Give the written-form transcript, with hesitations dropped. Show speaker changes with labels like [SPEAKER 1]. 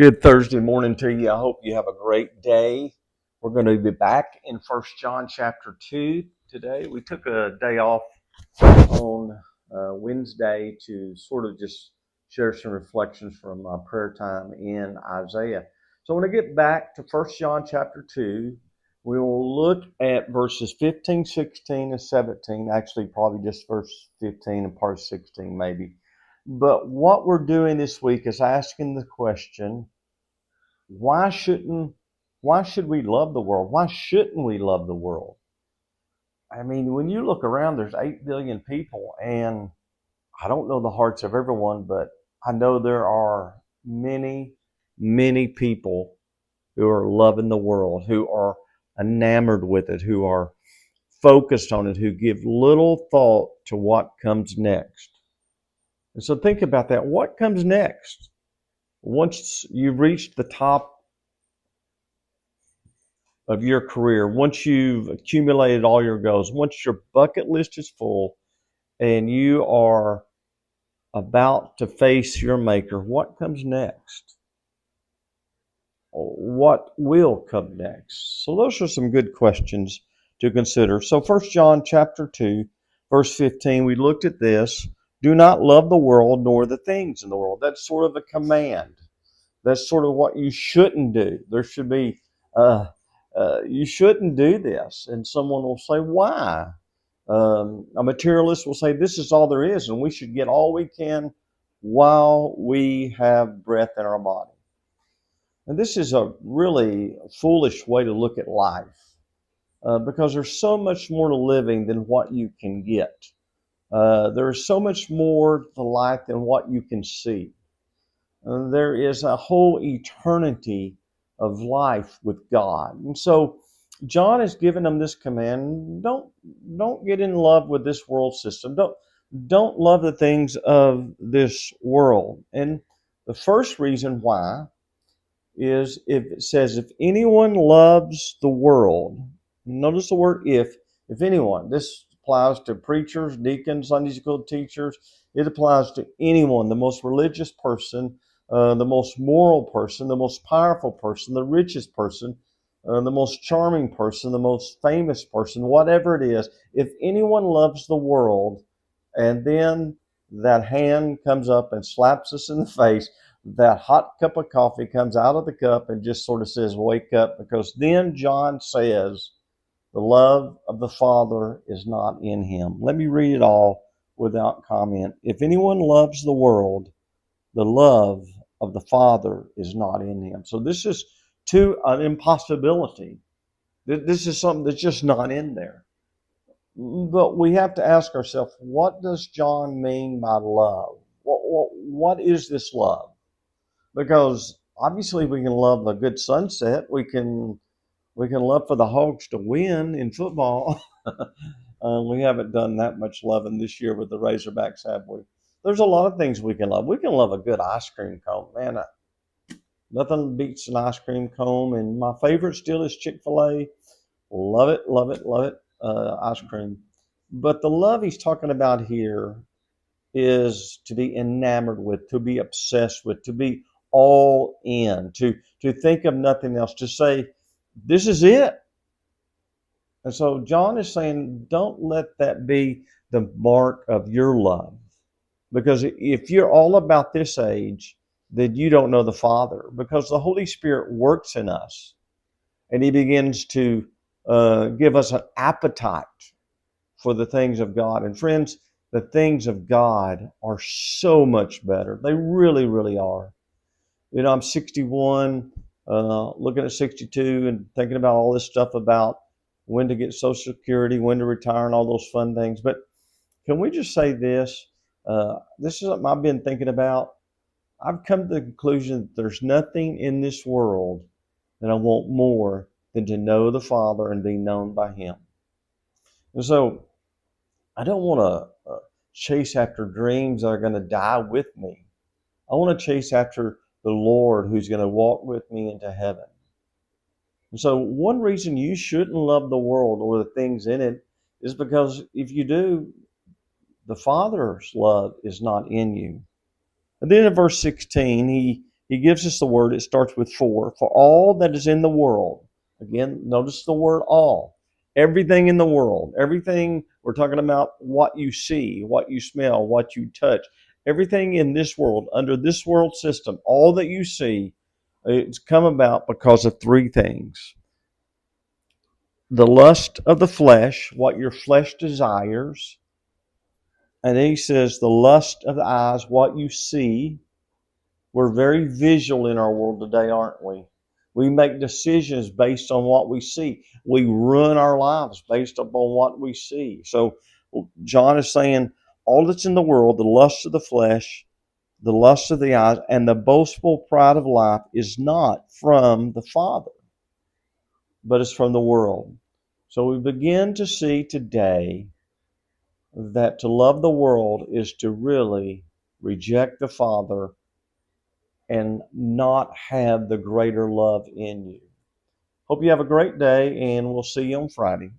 [SPEAKER 1] Good Thursday morning to you. I hope you have a great day. We're going to be back in First John chapter 2 today. We took a day off on Wednesday to sort of just share some reflections from my prayer time in Isaiah. So I want to get back to First John chapter 2. We will look at verses 15, 16, and 17. Actually, probably just verse 15 and part 16 maybe. But what we're doing this week is asking the question, why should we love the world? Why shouldn't we love the world? I mean, when you look around, there's 8 billion people, and I don't know the hearts of everyone, but I know there are many, many people who are loving the world, who are enamored with it, who are focused on it, who give little thought to what comes next. And so think about that. What comes next? Once you've reached the top of your career, once you've accumulated all your goals, once your bucket list is full and you are about to face your maker, what comes next? What will come next? So those are some good questions to consider. So 1 John chapter 2, verse 15, we looked at this. Do not love the world nor the things in the world. That's sort of a command. That's sort of what you shouldn't do. There should be, you shouldn't do this. And someone will say, why? A materialist will say, this is all there is, and we should get all we can while we have breath in our body. And this is a really foolish way to look at life because there's so much more to living than what you can get. There's so much more to life than what you can see. There is a whole eternity of life with God. And so John has given them this command, don't get in love with this world system. Don't love the things of this world. And the first reason why is if it says if anyone loves the world, notice the word if anyone. This applies to preachers, deacons, Sunday school teachers. It applies to anyone, the most religious person, the most moral person, the most powerful person, the richest person, the most charming person, the most famous person, whatever it is. If anyone loves the world, and then that hand comes up and slaps us in the face, that hot cup of coffee comes out of the cup and just sort of says, wake up, because then John says, the love of the Father is not in him. Let me read it all without comment. If anyone loves the world, the love of the Father is not in him. So this is an impossibility. This is something that's just not in there. But we have to ask ourselves, what does John mean by love? What is this love? Because obviously we can love a good sunset. We can love for the Hogs to win in football. We haven't done that much loving this year with the Razorbacks, have we? There's a lot of things we can love. We can love a good ice cream cone. Man, nothing beats an ice cream cone. And my favorite still is Chick-fil-A. Love it, love it, love it. Ice cream. But the love he's talking about here is to be enamored with, to be obsessed with, to be all in, to think of nothing else, to say, this is it. And so John is saying, don't let that be the mark of your love. Because if you're all about this age, then you don't know the Father. Because the Holy Spirit works in us. And he begins to give us an appetite for the things of God. And friends, the things of God are so much better. They really, really are. You know, I'm 61, looking at 62 and thinking about all this stuff about when to get Social Security, when to retire, and all those fun things. But can we just say this? This is something I've been thinking about. I've come to the conclusion that there's nothing in this world that I want more than to know the Father and be known by Him. And so I don't want to chase after dreams that are going to die with me. I want to chase after the Lord who's going to walk with me into heaven. And so one reason you shouldn't love the world or the things in it is because if you do, the Father's love is not in you. And then in verse 16, he he gives us the word. It starts with for all that is in the world. Again, notice the word all. Everything in the world, everything, we're talking about what you see, what you smell, what you touch, everything in this world, under this world system, all that you see, it's come about because of three things: the lust of the flesh, what your flesh desires. And then he says the lust of the eyes, what you see. We're very visual in our world today, aren't we? We make decisions based on what we see. We run our lives based upon what we see. So John is saying all that's in the world, the lust of the flesh, the lust of the eyes, and the boastful pride of life is not from the Father, but it's from the world. So we begin to see today that to love the world is to really reject the Father and not have the greater love in you. Hope you have a great day, and we'll see you on Friday.